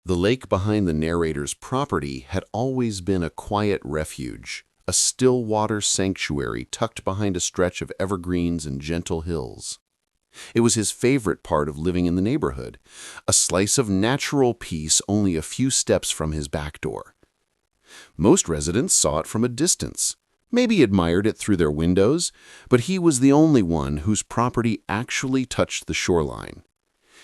The lake behind the narrator's property had always been a quiet refuge, a still water sanctuary tucked behind a stretch of evergreens and gentle hills. It was his favorite part of living in the neighborhood, a slice of natural peace only a few steps from his back door. Most residents saw it from a distance, maybe admired it through their windows, but he was the only one whose property actually touched the shoreline.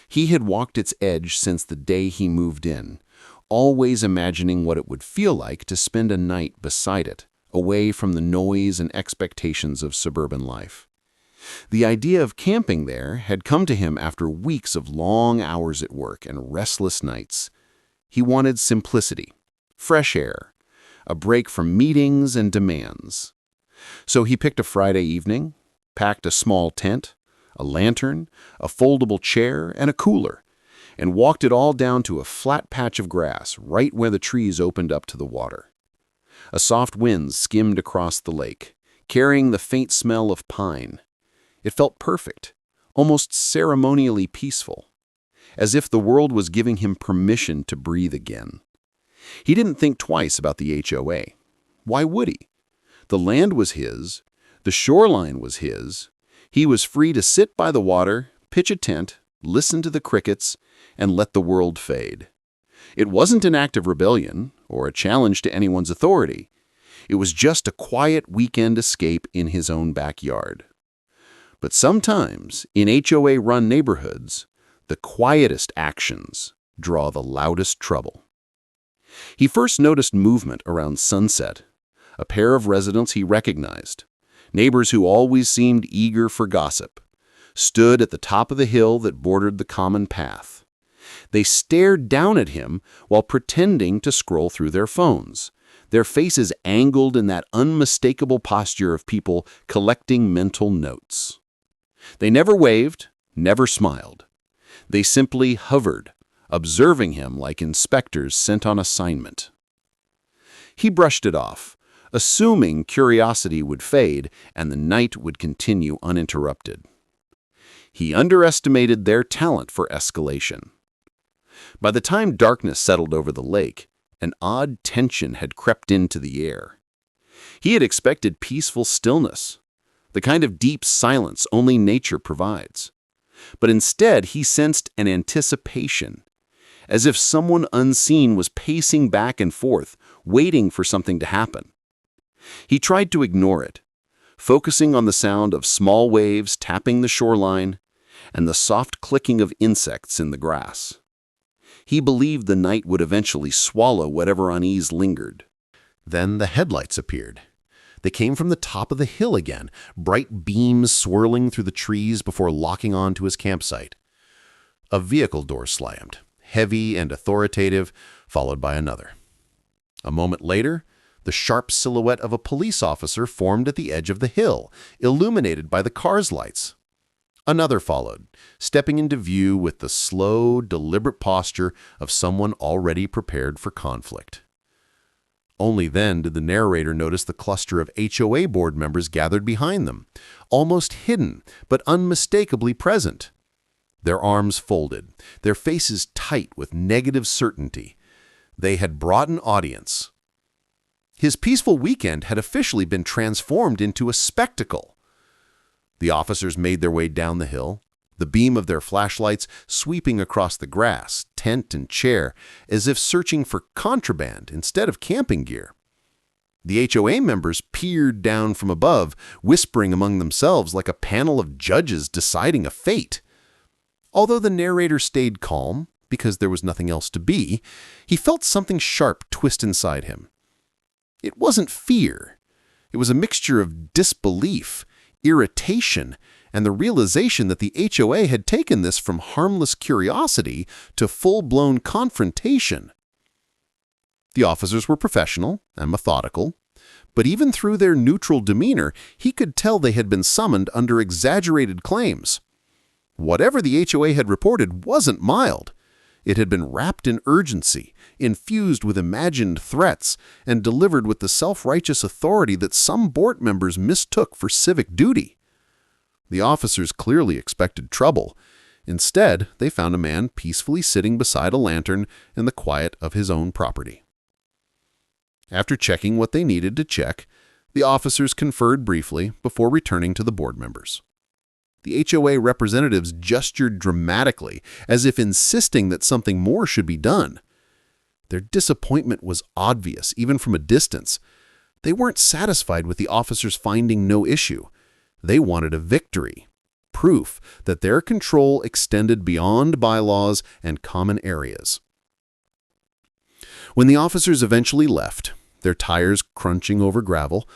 He had walked its edge since the day he moved in, always imagining what it would feel like to spend a night beside it, away from the noise and expectations of suburban life. The idea of camping there had come to him after weeks of long hours at work and restless nights. He wanted simplicity, fresh air, a break from meetings and demands. So he picked a Friday evening, packed a small tent, a lantern, a foldable chair, and a cooler, and walked it all down to a flat patch of grass right where the trees opened up to the water. A soft wind skimmed across the lake, carrying the faint smell of pine. It felt perfect, almost ceremonially peaceful, as if the world was giving him permission to breathe again. He didn't think twice about the HOA. Why would he? The land was his, the shoreline was his. He was free to sit by the water, pitch a tent, listen to the crickets, and let the world fade. It wasn't an act of rebellion or a challenge to anyone's authority. It was just a quiet weekend escape in his own backyard. But sometimes, in HOA-run neighborhoods, the quietest actions draw the loudest trouble. He first noticed movement around sunset, a pair of residents he recognized, neighbors who always seemed eager for gossip, stood at the top of the hill that bordered the common path. They stared down at him while pretending to scroll through their phones, their faces angled in that unmistakable posture of people collecting mental notes. They never waved, never smiled. They simply hovered, observing him like inspectors sent on assignment. He brushed it off, assuming curiosity would fade and the night would continue uninterrupted. He underestimated their talent for escalation. By the time darkness settled over the lake, an odd tension had crept into the air. He had expected peaceful stillness, the kind of deep silence only nature provides. But instead, he sensed an anticipation, as if someone unseen was pacing back and forth, waiting for something to happen. He tried to ignore it, focusing on the sound of small waves tapping the shoreline and the soft clicking of insects in the grass. He believed the night would eventually swallow whatever unease lingered. Then the headlights appeared. They came from the top of the hill again, bright beams swirling through the trees before locking on to his campsite. A vehicle door slammed, heavy and authoritative, followed by another. A moment later, the sharp silhouette of a police officer formed at the edge of the hill, illuminated by the car's lights. Another followed, stepping into view with the slow, deliberate posture of someone already prepared for conflict. Only then did the narrator notice the cluster of HOA board members gathered behind them, almost hidden but unmistakably present. Their arms folded, their faces tight with negative certainty. They had brought an audience. His peaceful weekend had officially been transformed into a spectacle. The officers made their way down the hill, the beam of their flashlights sweeping across the grass, tent, and chair, as if searching for contraband instead of camping gear. The HOA members peered down from above, whispering among themselves like a panel of judges deciding a fate. Although the narrator stayed calm, because there was nothing else to be, he felt something sharp twist inside him. It wasn't fear. It was a mixture of disbelief, irritation, and the realization that the HOA had taken this from harmless curiosity to full-blown confrontation. The officers were professional and methodical, but even through their neutral demeanor, he could tell they had been summoned under exaggerated claims. Whatever the HOA had reported wasn't mild. It had been wrapped in urgency, infused with imagined threats, and delivered with the self-righteous authority that some board members mistook for civic duty. The officers clearly expected trouble, Instead, they found a man peacefully sitting beside a lantern in the quiet of his own property. After checking what they needed to check, the officers conferred briefly before returning to the board members. The HOA representatives gestured dramatically, as if insisting that something more should be done. Their disappointment was obvious, even from a distance. They weren't satisfied with the officers finding no issue. They wanted a victory, proof that their control extended beyond bylaws and common areas. When the officers eventually left, their tires crunching over gravel,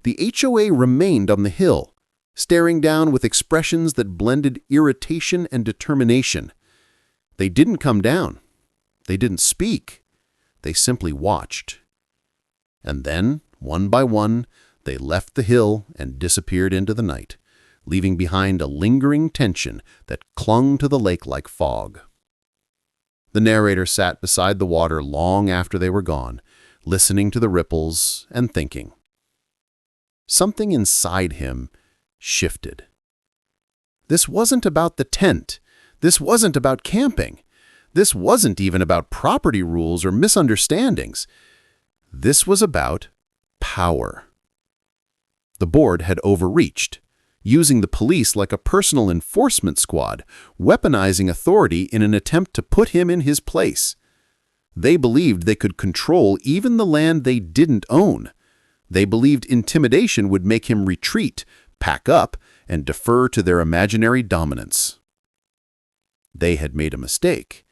the HOA remained on the hill, staring down with expressions that blended irritation and determination. They didn't come down. They didn't speak. They simply watched. And then, one by one, they left the hill and disappeared into the night, leaving behind a lingering tension that clung to the lake like fog. The narrator sat beside the water long after they were gone, listening to the ripples and thinking. Something inside him shifted. This wasn't about the tent. This wasn't about camping. This wasn't even about property rules or misunderstandings. This was about power. The board had overreached, using the police like a personal enforcement squad, weaponizing authority in an attempt to put him in his place. They believed they could control even the land they didn't own. They believed intimidation would make him retreat, pack up, and defer to their imaginary dominance. They had made a mistake,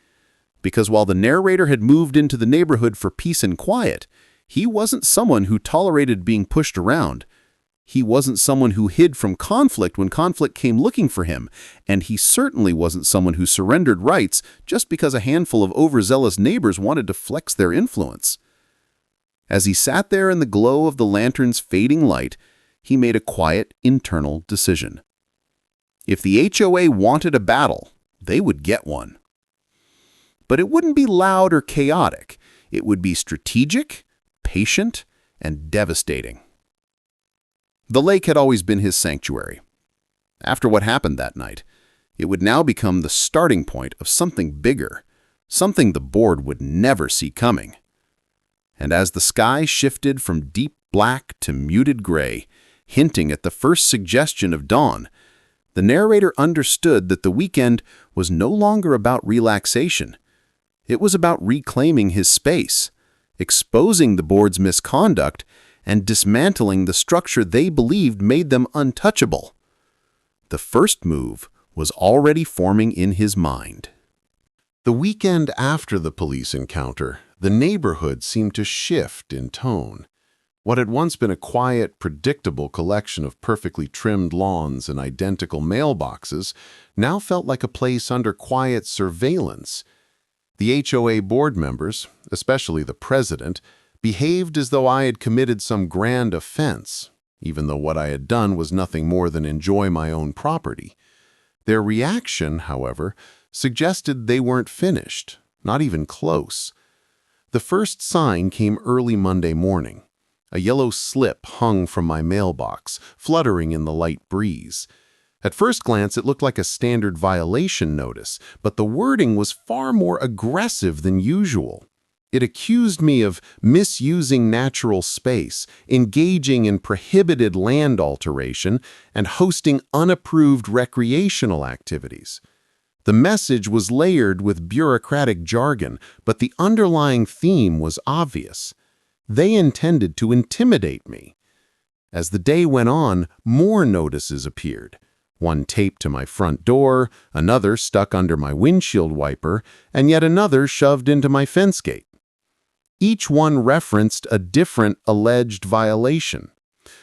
because while the narrator had moved into the neighborhood for peace and quiet, he wasn't someone who tolerated being pushed around. He wasn't someone who hid from conflict when conflict came looking for him, and he certainly wasn't someone who surrendered rights just because a handful of overzealous neighbors wanted to flex their influence. As he sat there in the glow of the lantern's fading light, he made a quiet, internal decision. If the HOA wanted a battle, they would get one. But it wouldn't be loud or chaotic. It would be strategic, patient, and devastating. The lake had always been his sanctuary. After what happened that night, it would now become the starting point of something bigger, something the board would never see coming. And as the sky shifted from deep black to muted gray, hinting at the first suggestion of dawn, the narrator understood that the weekend was no longer about relaxation. It was about reclaiming his space, exposing the board's misconduct, and dismantling the structure they believed made them untouchable. The first move was already forming in his mind. The weekend after the police encounter, the neighborhood seemed to shift in tone. What had once been a quiet, predictable collection of perfectly trimmed lawns and identical mailboxes now felt like a place under quiet surveillance. The HOA board members, especially the president, behaved as though I had committed some grand offense, even though what I had done was nothing more than enjoy my own property. Their reaction, however, suggested they weren't finished, not even close. The first sign came early Monday morning. A yellow slip hung from my mailbox, fluttering in the light breeze. At first glance, it looked like a standard violation notice, but the wording was far more aggressive than usual. It accused me of misusing natural space, engaging in prohibited land alteration, and hosting unapproved recreational activities. The message was layered with bureaucratic jargon, but the underlying theme was obvious. They intended to intimidate me. As the day went on, more notices appeared. One taped to my front door, another stuck under my windshield wiper, and yet another shoved into my fence gate. Each one referenced a different alleged violation.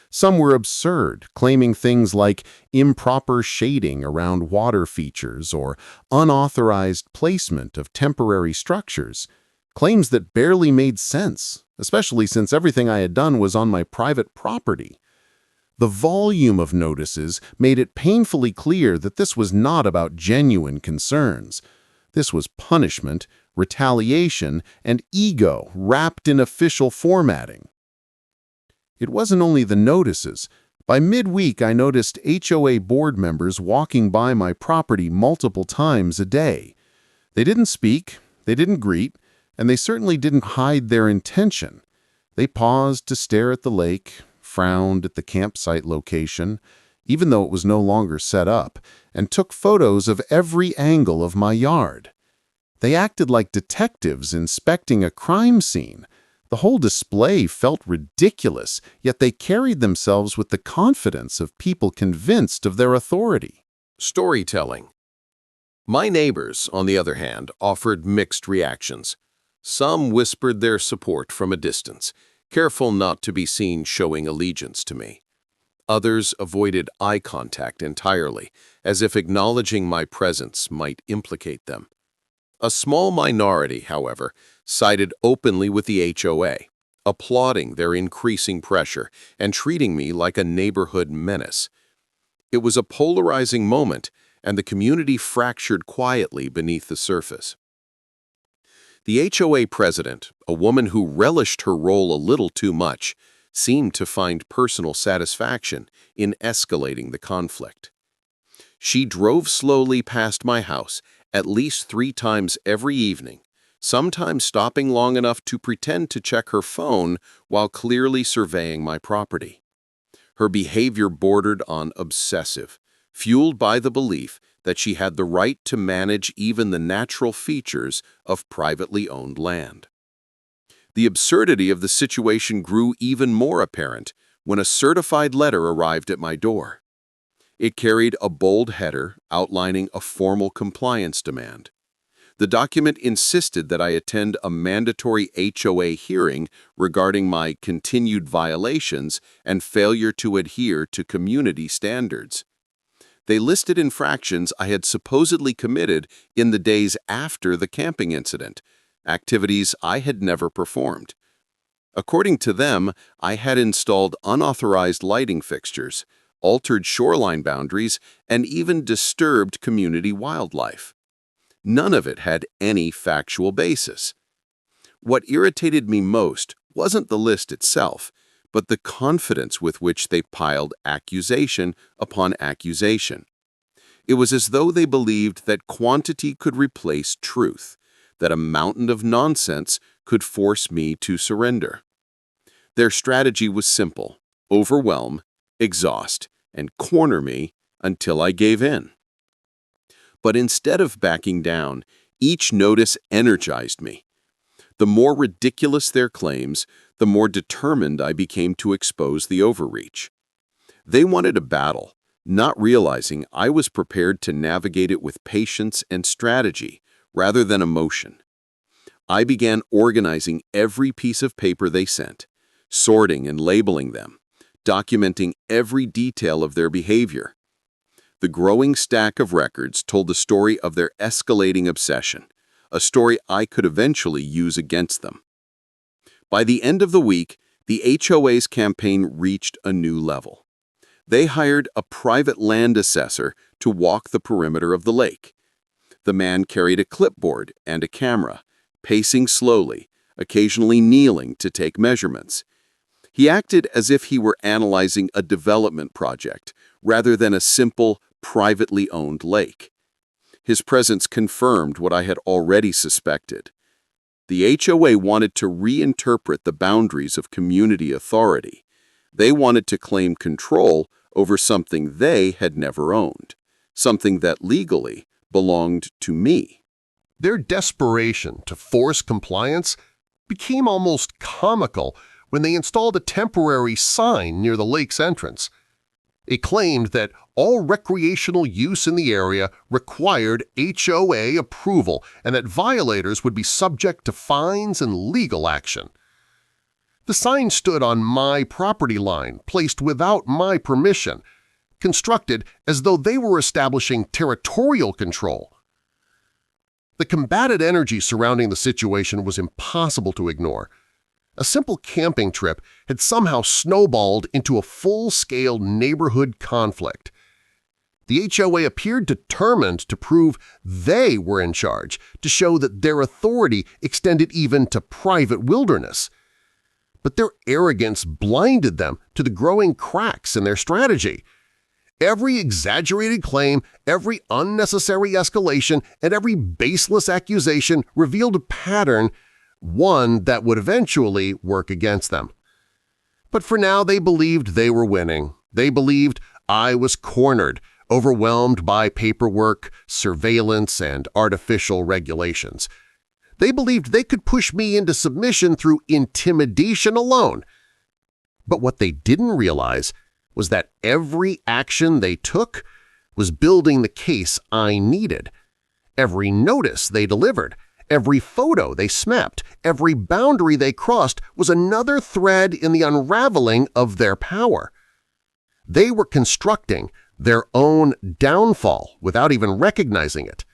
Some were absurd, claiming things like improper shading around water features or unauthorized placement of temporary structures, claims that barely made sense, especially since everything I had done was on my private property. The volume of notices made it painfully clear that this was not about genuine concerns. This was punishment, retaliation, and ego wrapped in official formatting. It wasn't only the notices, By midweek, I noticed HOA board members walking by my property multiple times a day. They didn't speak, they didn't greet, and they certainly didn't hide their intention. They paused to stare at the lake, frowned at the campsite location, even though it was no longer set up, and took photos of every angle of my yard. They acted like detectives inspecting a crime scene. The whole display felt ridiculous, yet they carried themselves with the confidence of people convinced of their authority. Storytelling. My neighbors, on the other hand, offered mixed reactions. Some whispered their support from a distance, careful not to be seen showing allegiance to me. Others avoided eye contact entirely, as if acknowledging my presence might implicate them. A small minority, however, sided openly with the HOA, applauding their increasing pressure and treating me like a neighborhood menace. It was a polarizing moment, and the community fractured quietly beneath the surface. The HOA president, a woman who relished her role a little too much, seemed to find personal satisfaction in escalating the conflict. She drove slowly past my house at least 3 times every evening, sometimes stopping long enough to pretend to check her phone while clearly surveying my property. Her behavior bordered on obsessive, fueled by the belief that she had the right to manage even the natural features of privately owned land. The absurdity of the situation grew even more apparent when a certified letter arrived at my door. It carried a bold header outlining a formal compliance demand. The document insisted that I attend a mandatory HOA hearing regarding my continued violations and failure to adhere to community standards. They listed infractions I had supposedly committed in the days after the camping incident, activities I had never performed. According to them, I had installed unauthorized lighting fixtures, altered shoreline boundaries, and even disturbed community wildlife. None of it had any factual basis. What irritated me most wasn't the list itself, but the confidence with which they piled accusation upon accusation. It was as though they believed that quantity could replace truth, that a mountain of nonsense could force me to surrender. Their strategy was simple: overwhelm, exhaust, and corner me until I gave in. But instead of backing down, each notice energized me. The more ridiculous their claims, the more determined I became to expose the overreach. They wanted a battle, not realizing I was prepared to navigate it with patience and strategy rather than emotion. I began organizing every piece of paper they sent, sorting and labeling them, documenting every detail of their behavior. The growing stack of records told the story of their escalating obsession, a story I could eventually use against them. By the end of the week, the HOA's campaign reached a new level. They hired a private land assessor to walk the perimeter of the lake. The man carried a clipboard and a camera, pacing slowly, occasionally kneeling to take measurements. He acted as if he were analyzing a development project rather than a simple, privately owned lake. His presence confirmed what I had already suspected. The HOA wanted to reinterpret the boundaries of community authority. They wanted to claim control over something they had never owned, something that legally belonged to me. Their desperation to force compliance became almost comical when they installed a temporary sign near the lake's entrance. It claimed that all recreational use in the area required HOA approval and that violators would be subject to fines and legal action. The sign stood on my property line, placed without my permission, constructed as though they were establishing territorial control. The combated energy surrounding the situation was impossible to ignore. A simple camping trip had somehow snowballed into a full-scale neighborhood conflict. The HOA appeared determined to prove they were in charge, to show that their authority extended even to private wilderness. but their arrogance blinded them to the growing cracks in their strategy. Every exaggerated claim, every unnecessary escalation, and every baseless accusation revealed a pattern, one that would eventually work against them. But for now, they believed they were winning. They believed I was cornered, overwhelmed by paperwork, surveillance, and artificial regulations. They believed they could push me into submission through intimidation alone. But what they didn't realize was that every action they took was building the case I needed. Every notice they delivered, every photo they snapped, every boundary they crossed was another thread in the unraveling of their power. They were constructing their own downfall without even recognizing it.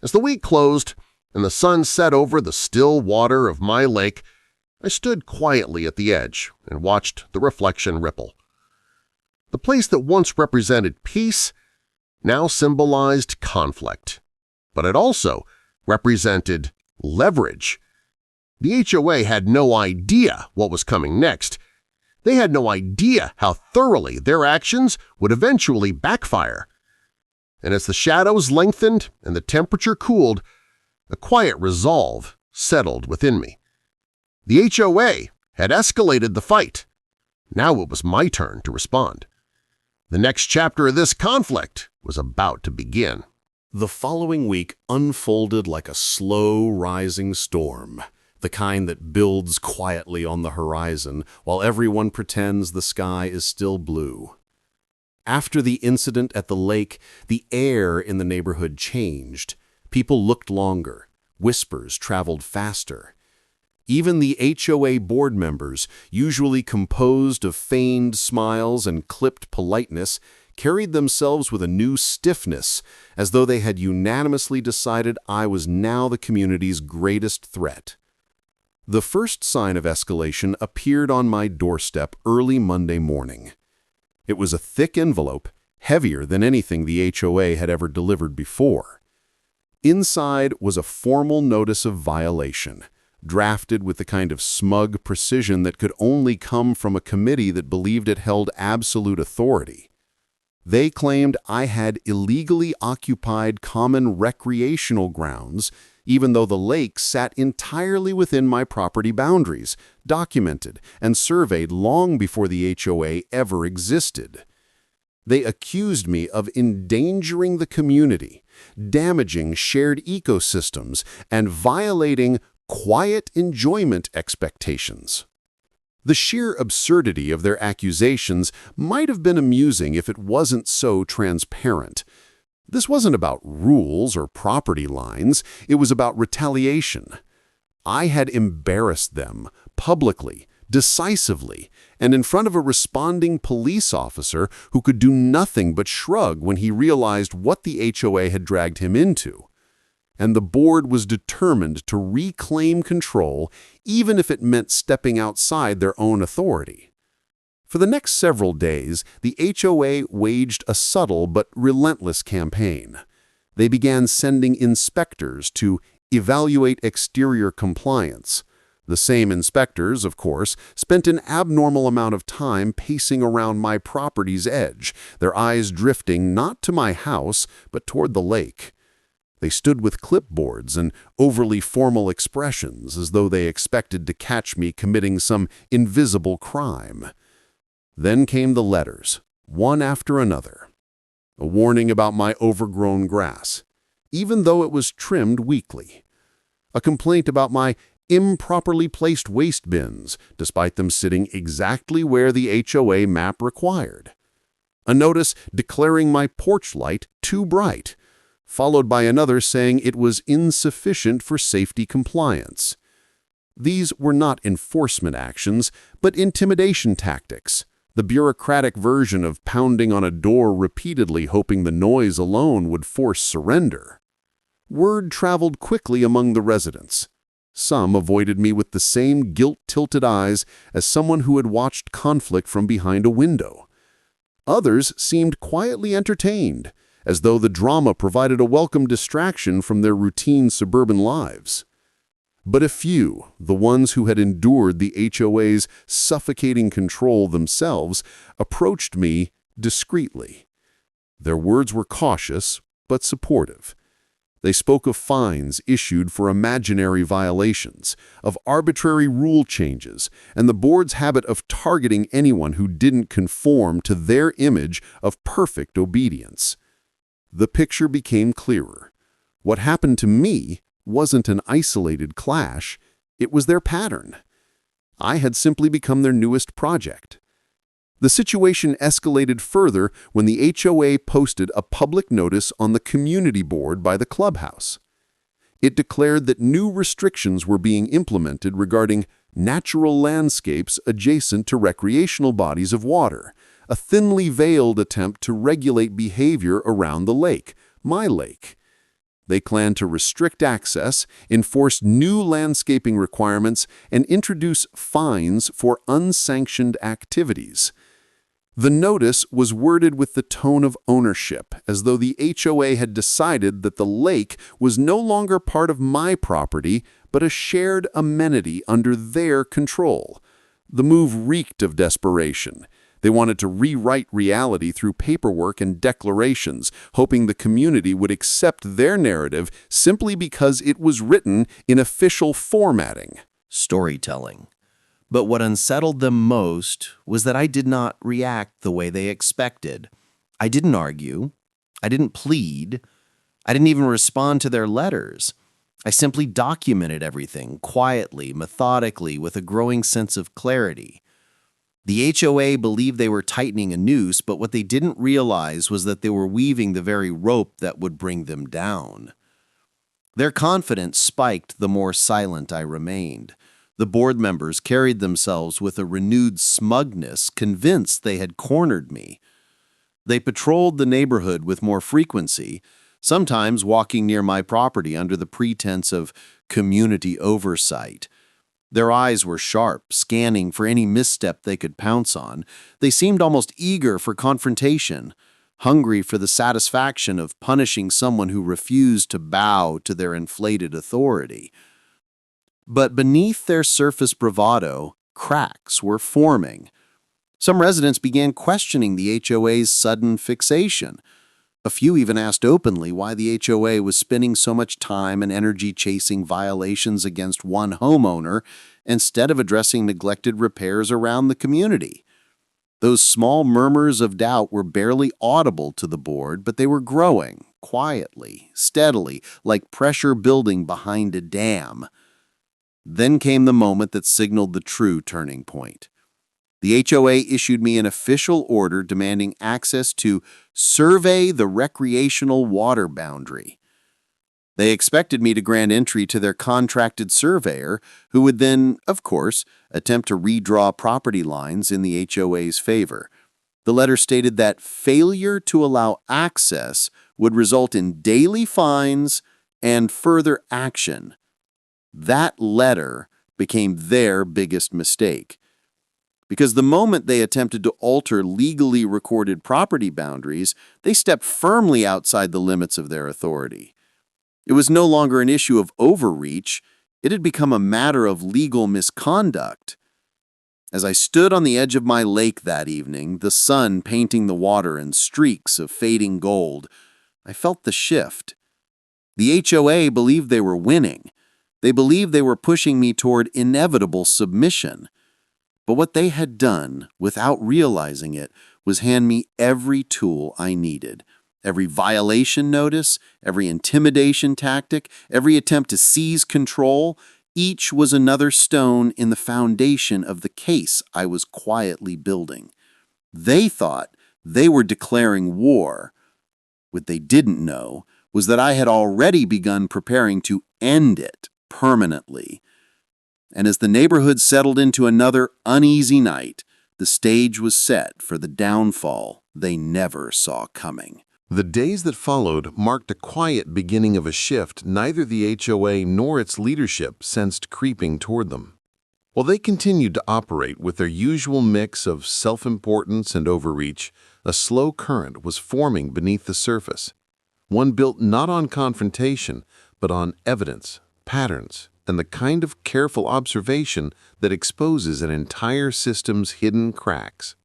As the week closed and the sun set over the still water of my lake, I stood quietly at the edge and watched the reflection ripple. The place that once represented peace now symbolized conflict, but it also represented leverage. The HOA had no idea what was coming next. They had no idea how thoroughly their actions would eventually backfire. And as the shadows lengthened and the temperature cooled, a quiet resolve settled within me. The HOA had escalated the fight. Now it was my turn to respond. The next chapter of this conflict was about to begin. The following week unfolded like a slow rising storm, the kind that builds quietly on the horizon while everyone pretends the sky is still blue. After the incident at the lake, the air in the neighborhood changed. People looked longer. Whispers traveled faster. Even the HOA board members, usually composed of feigned smiles and clipped politeness, carried themselves with a new stiffness, as though they had unanimously decided I was now the community's greatest threat. The first sign of escalation appeared on my doorstep early Monday morning. It was a thick envelope, heavier than anything the HOA had ever delivered before. Inside was a formal notice of violation, drafted with the kind of smug precision that could only come from a committee that believed it held absolute authority. They claimed I had illegally occupied common recreational grounds, even though the lake sat entirely within my property boundaries, documented and surveyed long before the HOA ever existed. They accused me of endangering the community, damaging shared ecosystems, and violating quiet enjoyment expectations. The sheer absurdity of their accusations might have been amusing if it wasn't so transparent. This wasn't about rules or property lines, it was about retaliation. I had embarrassed them publicly, decisively, and in front of a responding police officer who could do nothing but shrug when he realized what the HOA had dragged him into. And the board was determined to reclaim control, even if it meant stepping outside their own authority. For the next several days, the HOA waged a subtle but relentless campaign. They began sending inspectors to evaluate exterior compliance. The same inspectors, of course, spent an abnormal amount of time pacing around my property's edge, their eyes drifting not to my house, but toward the lake. They stood with clipboards and overly formal expressions as though they expected to catch me committing some invisible crime. Then came the letters, one after another. A warning about my overgrown grass, even though it was trimmed weekly. A complaint about my improperly placed waste bins, despite them sitting exactly where the HOA map required. A notice declaring my porch light too bright, followed by another saying it was insufficient for safety compliance. These were not enforcement actions, but intimidation tactics, the bureaucratic version of pounding on a door repeatedly hoping the noise alone would force surrender. Word traveled quickly among the residents. Some avoided me with the same guilt-tilted eyes as someone who had watched conflict from behind a window. Others seemed quietly entertained, as though the drama provided a welcome distraction from their routine suburban lives. But a few, the ones who had endured the HOA's suffocating control themselves, approached me discreetly. Their words were cautious, but supportive. They spoke of fines issued for imaginary violations, of arbitrary rule changes, and the board's habit of targeting anyone who didn't conform to their image of perfect obedience. The picture became clearer. What happened to me wasn't an isolated clash, it was their pattern. I had simply become their newest project. The situation escalated further when the HOA posted a public notice on the community board by the clubhouse. It declared that new restrictions were being implemented regarding natural landscapes adjacent to recreational bodies of water, a thinly veiled attempt to regulate behavior around the lake, my lake. They planned to restrict access, enforce new landscaping requirements, and introduce fines for unsanctioned activities. The notice was worded with the tone of ownership, as though the HOA had decided that the lake was no longer part of my property, but a shared amenity under their control. The move reeked of desperation. They wanted to rewrite reality through paperwork and declarations, hoping the community would accept their narrative simply because it was written in official formatting. Storytelling. But what unsettled them most was that I did not react the way they expected. I didn't argue. I didn't plead. I didn't even respond to their letters. I simply documented everything quietly, methodically, with a growing sense of clarity. The HOA believed they were tightening a noose, but what they didn't realize was that they were weaving the very rope that would bring them down. Their confidence spiked the more silent I remained. The board members carried themselves with a renewed smugness, convinced they had cornered me. They patrolled the neighborhood with more frequency, sometimes walking near my property under the pretense of community oversight. Their eyes were sharp, scanning for any misstep they could pounce on. They seemed almost eager for confrontation, hungry for the satisfaction of punishing someone who refused to bow to their inflated authority. But beneath their surface bravado, cracks were forming. Some residents began questioning the HOA's sudden fixation. A few even asked openly why the HOA was spending so much time and energy chasing violations against one homeowner instead of addressing neglected repairs around the community. Those small murmurs of doubt were barely audible to the board, but they were growing, quietly, steadily, like pressure building behind a dam. Then came the moment that signaled the true turning point. The HOA issued me an official order demanding access to survey the recreational water boundary. They expected me to grant entry to their contracted surveyor, who would then, of course, attempt to redraw property lines in the HOA's favor. The letter stated that failure to allow access would result in daily fines and further action. That letter became their biggest mistake. Because the moment they attempted to alter legally recorded property boundaries, they stepped firmly outside the limits of their authority. It was no longer an issue of overreach, it had become a matter of legal misconduct. As I stood on the edge of my lake that evening, the sun painting the water in streaks of fading gold, I felt the shift. The HOA believed they were winning. They believed they were pushing me toward inevitable submission. But what they had done, without realizing it, was hand me every tool I needed. Every violation notice, every intimidation tactic, every attempt to seize control, each was another stone in the foundation of the case I was quietly building. They thought they were declaring war. What they didn't know was that I had already begun preparing to end it permanently. And as the neighborhood settled into another uneasy night, the stage was set for the downfall they never saw coming. The days that followed marked a quiet beginning of a shift neither the HOA nor its leadership sensed creeping toward them. While they continued to operate with their usual mix of self-importance and overreach, a slow current was forming beneath the surface, one built not on confrontation, but on evidence, patterns, and the kind of careful observation that exposes an entire system's hidden cracks.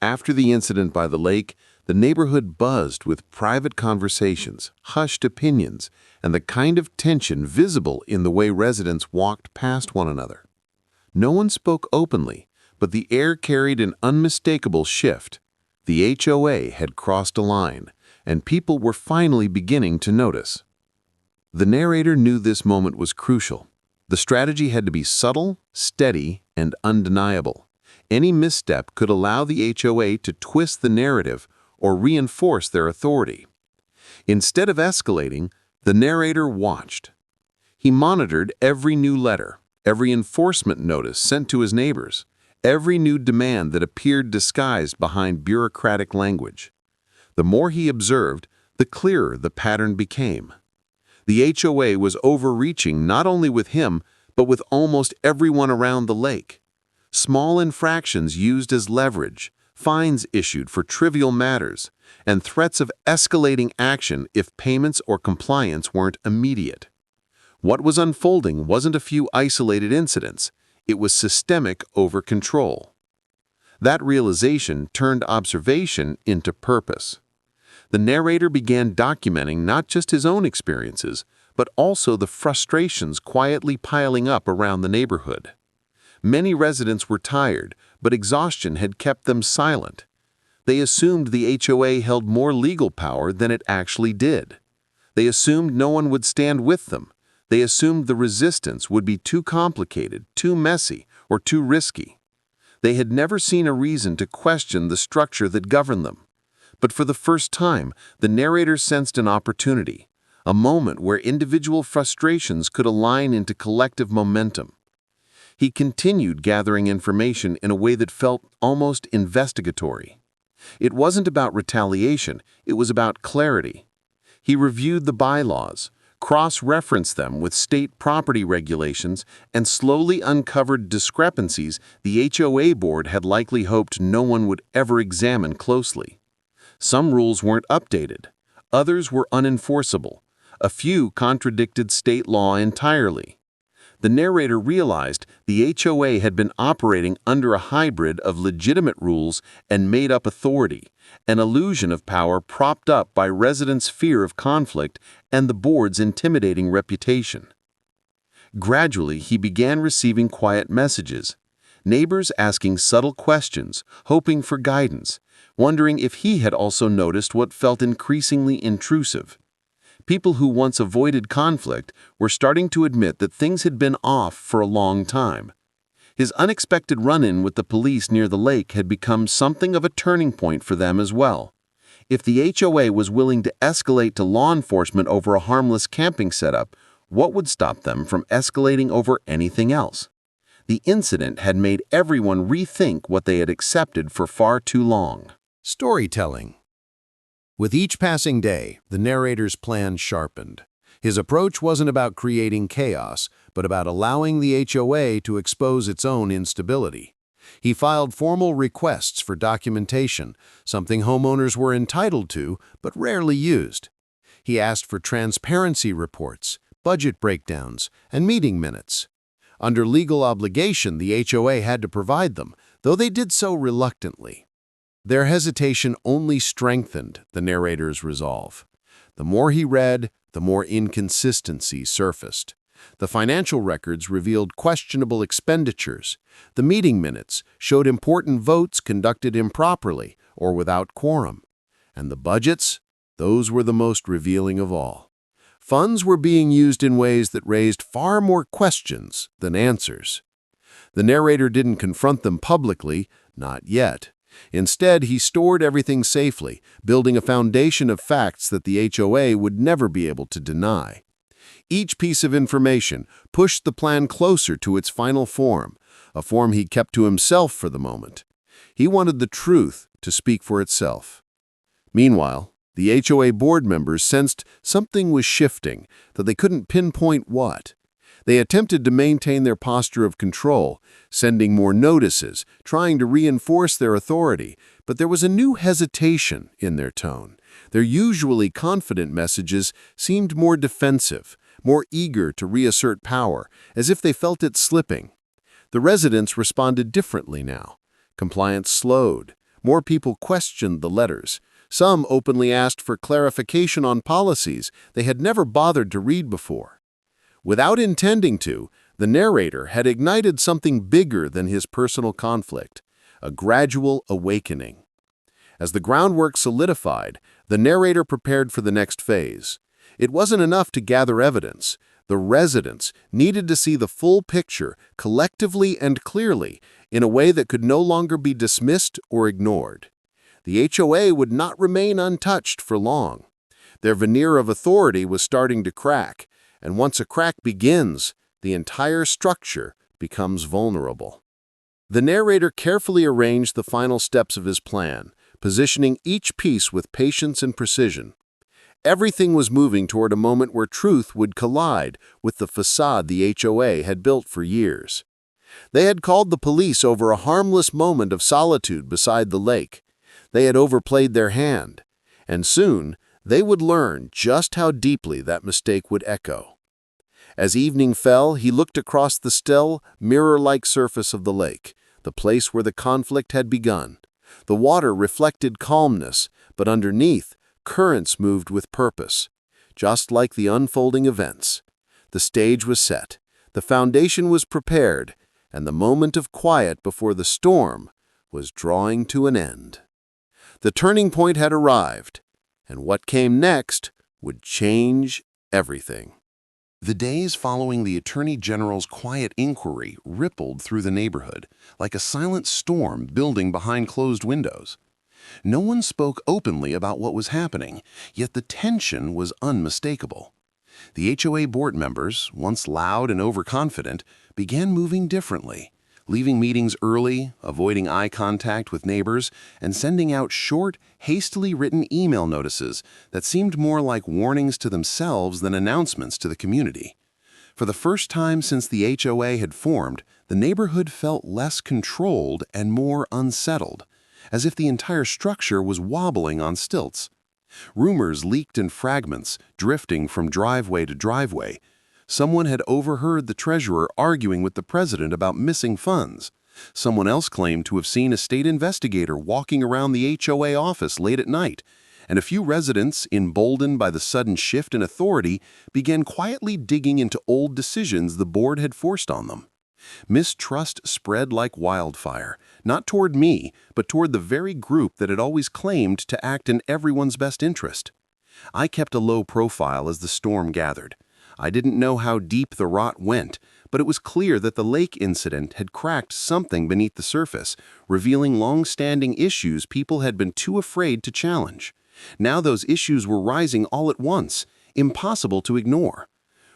After the incident by the lake, the neighborhood buzzed with private conversations, hushed opinions, and the kind of tension visible in the way residents walked past one another. No one spoke openly, but the air carried an unmistakable shift. The HOA had crossed a line, and people were finally beginning to notice. The narrator knew this moment was crucial. The strategy had to be subtle, steady, and undeniable. Any misstep could allow the HOA to twist the narrative or reinforce their authority. Instead of escalating, the narrator watched. He monitored every new letter, every enforcement notice sent to his neighbors, every new demand that appeared disguised behind bureaucratic language. The more he observed, the clearer the pattern became. The HOA was overreaching not only with him, but with almost everyone around the lake. Small infractions used as leverage, fines issued for trivial matters, and threats of escalating action if payments or compliance weren't immediate. What was unfolding wasn't a few isolated incidents, it was systemic over-control. That realization turned observation into purpose. The narrator began documenting not just his own experiences, but also the frustrations quietly piling up around the neighborhood. Many residents were tired, but exhaustion had kept them silent. They assumed the HOA held more legal power than it actually did. They assumed no one would stand with them. They assumed the resistance would be too complicated, too messy, or too risky. They had never seen a reason to question the structure that governed them. But for the first time, the narrator sensed an opportunity, a moment where individual frustrations could align into collective momentum. He continued gathering information in a way that felt almost investigatory. It wasn't about retaliation, it was about clarity. He reviewed the bylaws, cross-referenced them with state property regulations, and slowly uncovered discrepancies the HOA board had likely hoped no one would ever examine closely. Some rules weren't updated. Others were unenforceable. A few contradicted state law entirely. The narrator realized the HOA had been operating under a hybrid of legitimate rules and made-up authority, an illusion of power propped up by residents' fear of conflict and the board's intimidating reputation. Gradually, he began receiving quiet messages, neighbors asking subtle questions, hoping for guidance, wondering if he had also noticed what felt increasingly intrusive. People who once avoided conflict were starting to admit that things had been off for a long time. His unexpected run-in with the police near the lake had become something of a turning point for them as well. If the HOA was willing to escalate to law enforcement over a harmless camping setup, what would stop them from escalating over anything else? The incident had made everyone rethink what they had accepted for far too long. Storytelling. With each passing day, the narrator's plan sharpened. His approach wasn't about creating chaos, but about allowing the HOA to expose its own instability. He filed formal requests for documentation, something homeowners were entitled to but rarely used. He asked for transparency reports, budget breakdowns, and meeting minutes. Under legal obligation, the HOA had to provide them, though they did so reluctantly. Their hesitation only strengthened the narrator's resolve. The more he read, the more inconsistencies surfaced. The financial records revealed questionable expenditures. The meeting minutes showed important votes conducted improperly or without quorum. And the budgets? Those were the most revealing of all. Funds were being used in ways that raised far more questions than answers. The narrator didn't confront them publicly, not yet. Instead, he stored everything safely, building a foundation of facts that the HOA would never be able to deny. Each piece of information pushed the plan closer to its final form, a form he kept to himself for the moment. He wanted the truth to speak for itself. Meanwhile, the HOA board members sensed something was shifting, though they couldn't pinpoint what. They attempted to maintain their posture of control, sending more notices, trying to reinforce their authority, but there was a new hesitation in their tone. Their usually confident messages seemed more defensive, more eager to reassert power, as if they felt it slipping. The residents responded differently now. Compliance slowed. More people questioned the letters. Some openly asked for clarification on policies they had never bothered to read before. Without intending to, the narrator had ignited something bigger than his personal conflict, a gradual awakening. As the groundwork solidified, the narrator prepared for the next phase. It wasn't enough to gather evidence. The residents needed to see the full picture collectively and clearly in a way that could no longer be dismissed or ignored. The HOA would not remain untouched for long. Their veneer of authority was starting to crack, and once a crack begins, the entire structure becomes vulnerable. The narrator carefully arranged the final steps of his plan, positioning each piece with patience and precision. Everything was moving toward a moment where truth would collide with the facade the HOA had built for years. They had called the police over a harmless moment of solitude beside the lake. They had overplayed their hand, and soon they would learn just how deeply that mistake would echo. As evening fell, he looked across the still, mirror-like surface of the lake, the place where the conflict had begun. The water reflected calmness, but underneath, currents moved with purpose. Just like the unfolding events, the stage was set, the foundation was prepared, and the moment of quiet before the storm was drawing to an end. The turning point had arrived, and what came next would change everything. The days following the Attorney General's quiet inquiry rippled through the neighborhood, like a silent storm building behind closed windows. No one spoke openly about what was happening, yet the tension was unmistakable. The HOA board members, once loud and overconfident, began moving differently, leaving meetings early, avoiding eye contact with neighbors, and sending out short, hastily written email notices that seemed more like warnings to themselves than announcements to the community. For the first time since the HOA had formed, the neighborhood felt less controlled and more unsettled, as if the entire structure was wobbling on stilts. Rumors leaked in fragments, drifting from driveway to driveway. Someone had overheard the treasurer arguing with the president about missing funds. Someone else claimed to have seen a state investigator walking around the HOA office late at night, and a few residents, emboldened by the sudden shift in authority, began quietly digging into old decisions the board had forced on them. Mistrust spread like wildfire, not toward me, but toward the very group that had always claimed to act in everyone's best interest. I kept a low profile as the storm gathered. I didn't know how deep the rot went, but it was clear that the lake incident had cracked something beneath the surface, revealing long-standing issues people had been too afraid to challenge. Now those issues were rising all at once, impossible to ignore.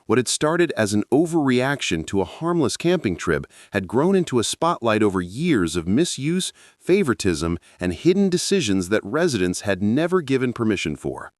What had started as an overreaction to a harmless camping trip had grown into a spotlight over years of misuse, favoritism, and hidden decisions that residents had never given permission for.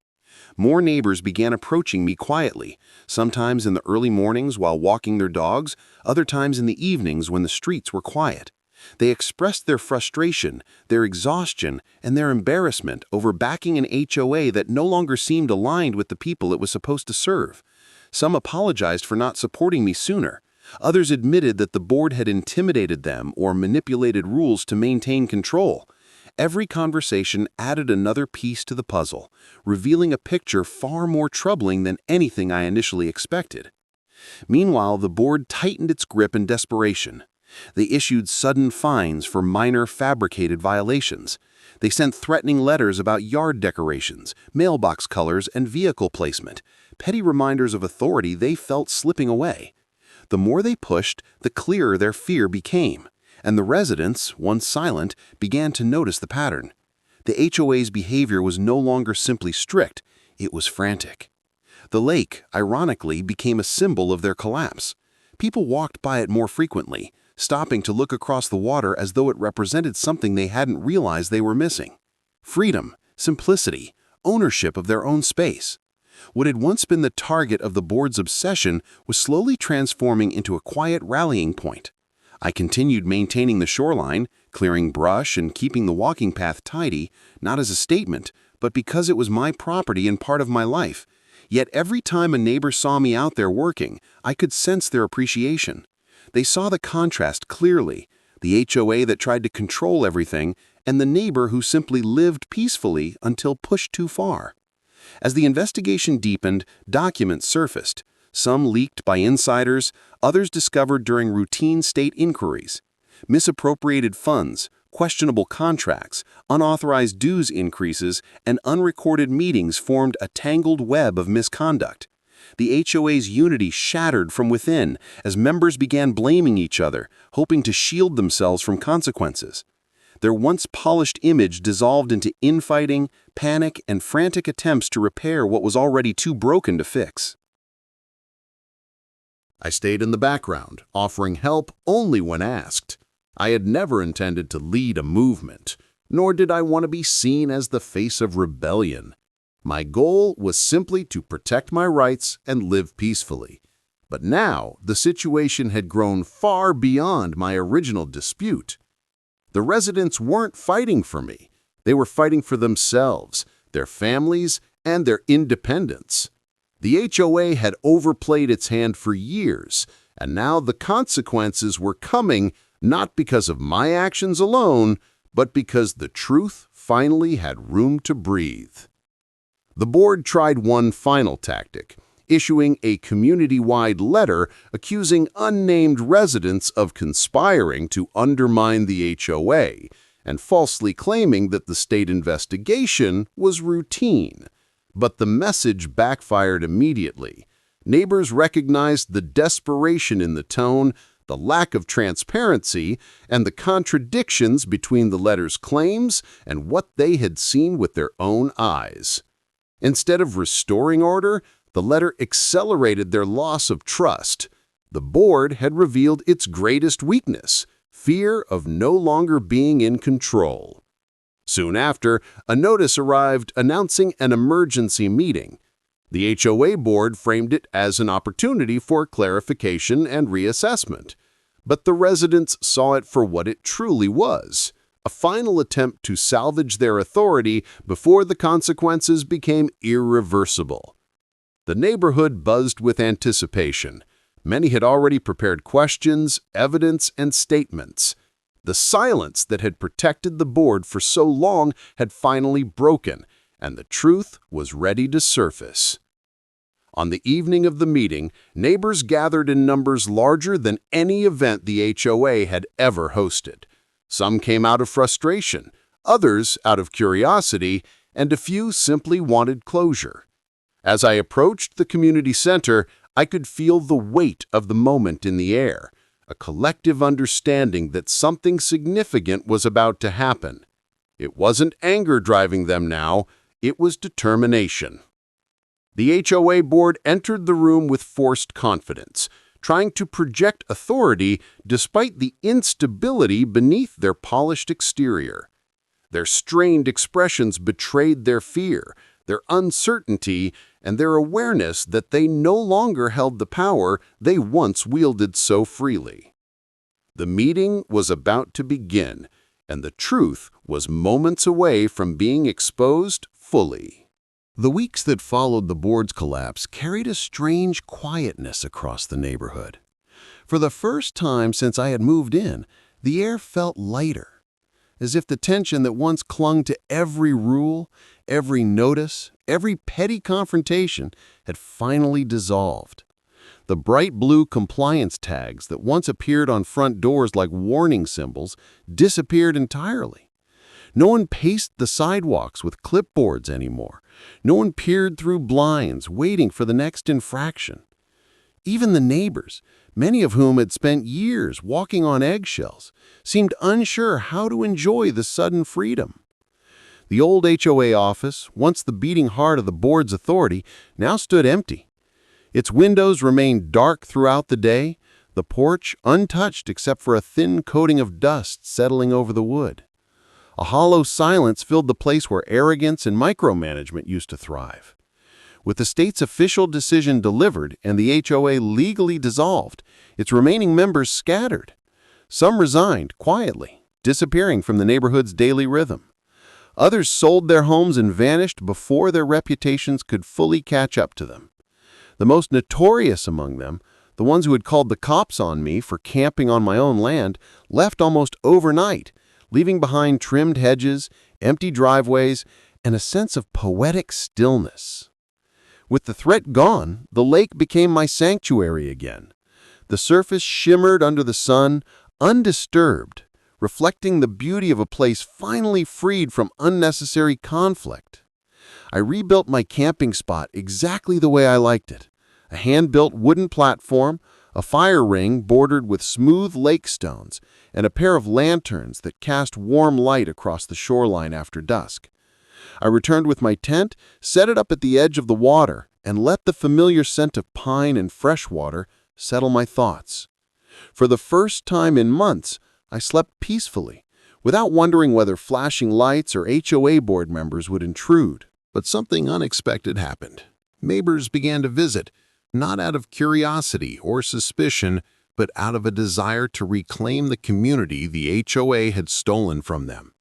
More neighbors began approaching me quietly, sometimes in the early mornings while walking their dogs, other times in the evenings when the streets were quiet. They expressed their frustration, their exhaustion, and their embarrassment over backing an HOA that no longer seemed aligned with the people it was supposed to serve. Some apologized for not supporting me sooner. Others admitted that the board had intimidated them or manipulated rules to maintain control. Every conversation added another piece to the puzzle, revealing a picture far more troubling than anything I initially expected. Meanwhile, the board tightened its grip in desperation. They issued sudden fines for minor fabricated violations. They sent threatening letters about yard decorations, mailbox colors, and vehicle placement, petty reminders of authority they felt slipping away. The more they pushed, the clearer their fear became, and the residents, once silent, began to notice the pattern. The HOA's behavior was no longer simply strict, it was frantic. The lake, ironically, became a symbol of their collapse. People walked by it more frequently, stopping to look across the water as though it represented something they hadn't realized they were missing. Freedom, simplicity, ownership of their own space. What had once been the target of the board's obsession was slowly transforming into a quiet rallying point. I continued maintaining the shoreline, clearing brush and keeping the walking path tidy, not as a statement, but because it was my property and part of my life. Yet every time a neighbor saw me out there working, I could sense their appreciation. They saw the contrast clearly, the HOA that tried to control everything, and the neighbor who simply lived peacefully until pushed too far. As the investigation deepened, documents surfaced, some leaked by insiders, others discovered during routine state inquiries. Misappropriated funds, questionable contracts, unauthorized dues increases, and unrecorded meetings formed a tangled web of misconduct. The HOA's unity shattered from within as members began blaming each other, hoping to shield themselves from consequences. Their once polished image dissolved into infighting, panic, and frantic attempts to repair what was already too broken to fix. I stayed in the background, offering help only when asked. I had never intended to lead a movement, nor did I want to be seen as the face of rebellion. My goal was simply to protect my rights and live peacefully. But now, the situation had grown far beyond my original dispute. The residents weren't fighting for me. They were fighting for themselves, their families, and their independence. The HOA had overplayed its hand for years, and now the consequences were coming not because of my actions alone, but because the truth finally had room to breathe. The board tried one final tactic, issuing a community-wide letter accusing unnamed residents of conspiring to undermine the HOA and falsely claiming that the state investigation was routine. But the message backfired immediately. Neighbors recognized the desperation in the tone, the lack of transparency, and the contradictions between the letter's claims and what they had seen with their own eyes. Instead of restoring order, the letter accelerated their loss of trust. The board had revealed its greatest weakness, fear of no longer being in control. Soon after, a notice arrived announcing an emergency meeting. The HOA board framed it as an opportunity for clarification and reassessment. But the residents saw it for what it truly was, a final attempt to salvage their authority before the consequences became irreversible. The neighborhood buzzed with anticipation. Many had already prepared questions, evidence, and statements. The silence that had protected the board for so long had finally broken, and the truth was ready to surface. On the evening of the meeting, neighbors gathered in numbers larger than any event the HOA had ever hosted. Some came out of frustration, others out of curiosity, and a few simply wanted closure. As I approached the community center, I could feel the weight of the moment in the air, a collective understanding that something significant was about to happen. It wasn't anger driving them now, it was determination. The HOA board entered the room with forced confidence, trying to project authority despite the instability beneath their polished exterior. Their strained expressions betrayed their fear, their uncertainty, and their awareness that they no longer held the power they once wielded so freely. The meeting was about to begin, and the truth was moments away from being exposed fully. The weeks that followed the board's collapse carried a strange quietness across the neighborhood. For the first time since I had moved in, the air felt lighter, as if the tension that once clung to every rule, every notice, every petty confrontation had finally dissolved. The bright blue compliance tags that once appeared on front doors like warning symbols disappeared entirely. No one paced the sidewalks with clipboards anymore. No one peered through blinds, waiting for the next infraction. Even the neighbors, many of whom had spent years walking on eggshells, seemed unsure how to enjoy the sudden freedom. The old HOA office, once the beating heart of the board's authority, now stood empty. Its windows remained dark throughout the day, the porch untouched except for a thin coating of dust settling over the wood. A hollow silence filled the place where arrogance and micromanagement used to thrive. With the state's official decision delivered and the HOA legally dissolved, its remaining members scattered. Some resigned quietly, disappearing from the neighborhood's daily rhythm. Others sold their homes and vanished before their reputations could fully catch up to them. The most notorious among them, the ones who had called the cops on me for camping on my own land, left almost overnight, leaving behind trimmed hedges, empty driveways, and a sense of poetic stillness. With the threat gone, the lake became my sanctuary again. The surface shimmered under the sun, undisturbed, reflecting the beauty of a place finally freed from unnecessary conflict. I rebuilt my camping spot exactly the way I liked it. A hand-built wooden platform, a fire ring bordered with smooth lake stones, and a pair of lanterns that cast warm light across the shoreline after dusk. I returned with my tent, set it up at the edge of the water, and let the familiar scent of pine and fresh water settle my thoughts. For the first time in months, I slept peacefully, without wondering whether flashing lights or HOA board members would intrude. But something unexpected happened. Neighbors began to visit, not out of curiosity or suspicion, but out of a desire to reclaim the community the HOA had stolen from them.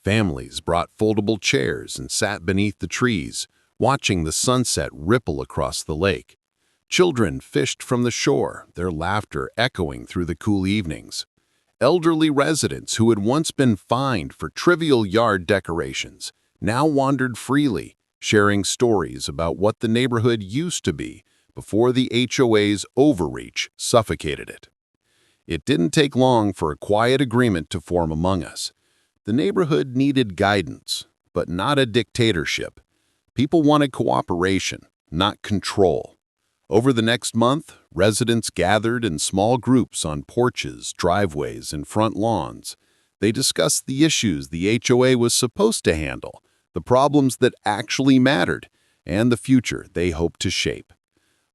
Families brought foldable chairs and sat beneath the trees, watching the sunset ripple across the lake. Children fished from the shore, their laughter echoing through the cool evenings. Elderly residents who had once been fined for trivial yard decorations now wandered freely, sharing stories about what the neighborhood used to be before the HOA's overreach suffocated it. It didn't take long for a quiet agreement to form among us. The neighborhood needed guidance, but not a dictatorship. People wanted cooperation, not control. Over the next month, residents gathered in small groups on porches, driveways, and front lawns. They discussed the issues the HOA was supposed to handle, the problems that actually mattered, and the future they hoped to shape.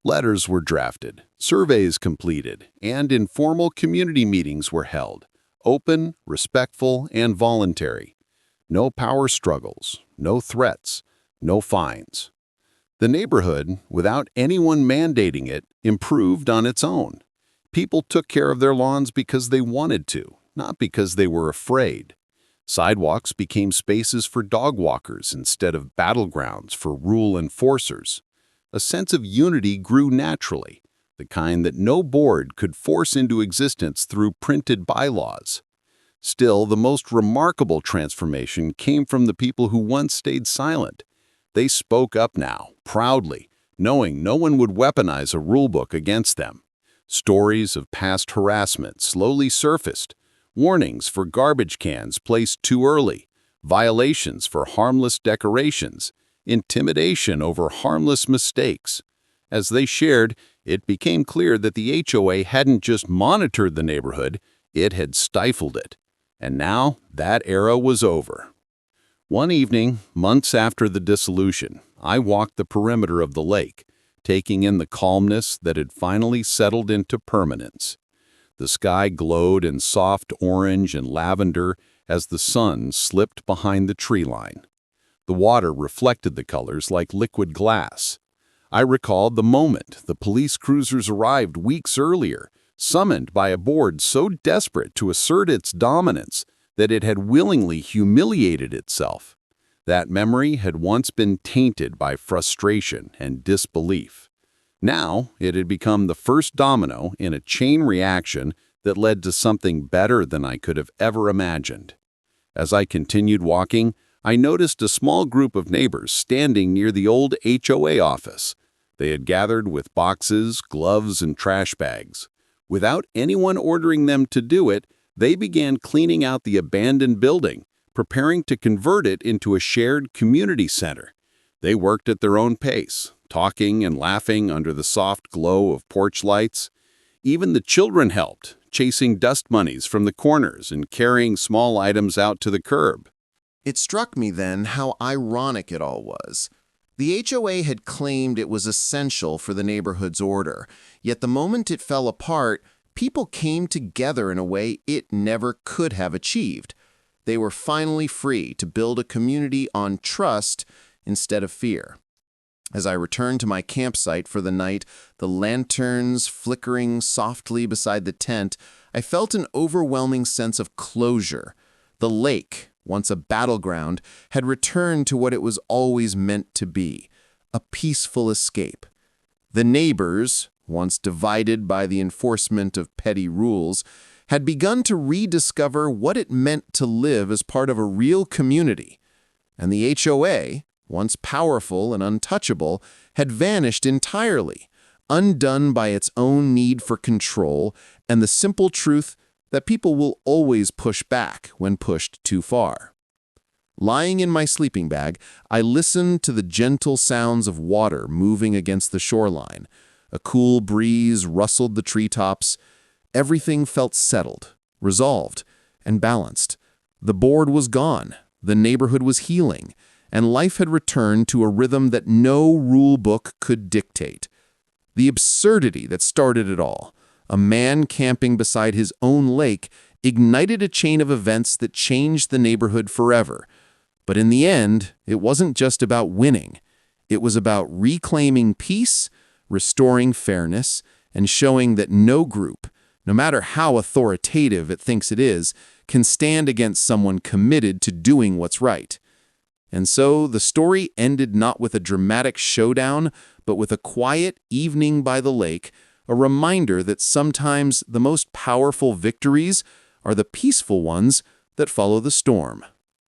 Letters were drafted, surveys completed, and informal community meetings were held, open, respectful, and voluntary. No power struggles, no threats, no fines. The neighborhood, without anyone mandating it, improved on its own. People took care of their lawns because they wanted to, not because they were afraid. Sidewalks became spaces for dog walkers instead of battlegrounds for rule enforcers. A sense of unity grew naturally, the kind that no board could force into existence through printed bylaws. Still, the most remarkable transformation came from the people who once stayed silent. They spoke up now, proudly, knowing no one would weaponize a rulebook against them. Stories of past harassment slowly surfaced, warnings for garbage cans placed too early, violations for harmless decorations, intimidation over harmless mistakes. As they shared, it became clear that the HOA hadn't just monitored the neighborhood, it had stifled it. And now that era was over. One evening, months after the dissolution, I walked the perimeter of the lake, taking in the calmness that had finally settled into permanence. The sky glowed in soft orange and lavender as the sun slipped behind the tree line. The water reflected the colors like liquid glass. I recalled the moment the police cruisers arrived weeks earlier, summoned by a board so desperate to assert its dominance that it had willingly humiliated itself. That memory had once been tainted by frustration and disbelief. Now, it had become the first domino in a chain reaction that led to something better than I could have ever imagined. As I continued walking, I noticed a small group of neighbors standing near the old HOA office. They had gathered with boxes, gloves, and trash bags. Without anyone ordering them to do it, they began cleaning out the abandoned building, preparing to convert it into a shared community center. They worked at their own pace, talking and laughing under the soft glow of porch lights. Even the children helped, chasing dust bunnies from the corners and carrying small items out to the curb. It struck me then how ironic it all was. The HOA had claimed it was essential for the neighborhood's order, yet the moment it fell apart, people came together in a way it never could have achieved. They were finally free to build a community on trust instead of fear. As I returned to my campsite for the night, the lanterns flickering softly beside the tent, I felt an overwhelming sense of closure. The lake, once a battleground, had returned to what it was always meant to be, a peaceful escape. The neighbors, once divided by the enforcement of petty rules, had begun to rediscover what it meant to live as part of a real community. And the HOA, once powerful and untouchable, had vanished entirely, undone by its own need for control and the simple truth that people will always push back when pushed too far. Lying in my sleeping bag, I listened to the gentle sounds of water moving against the shoreline. A cool breeze rustled the treetops. Everything felt settled, resolved, and balanced. The board was gone, the neighborhood was healing, and life had returned to a rhythm that no rule book could dictate. The absurdity that started it all, a man camping beside his own lake, ignited a chain of events that changed the neighborhood forever. But in the end, it wasn't just about winning. It was about reclaiming peace, restoring fairness, and showing that no group, no matter how authoritative it thinks it is, can stand against someone committed to doing what's right. And so the story ended not with a dramatic showdown, but with a quiet evening by the lake, a reminder that sometimes the most powerful victories are the peaceful ones that follow the storm.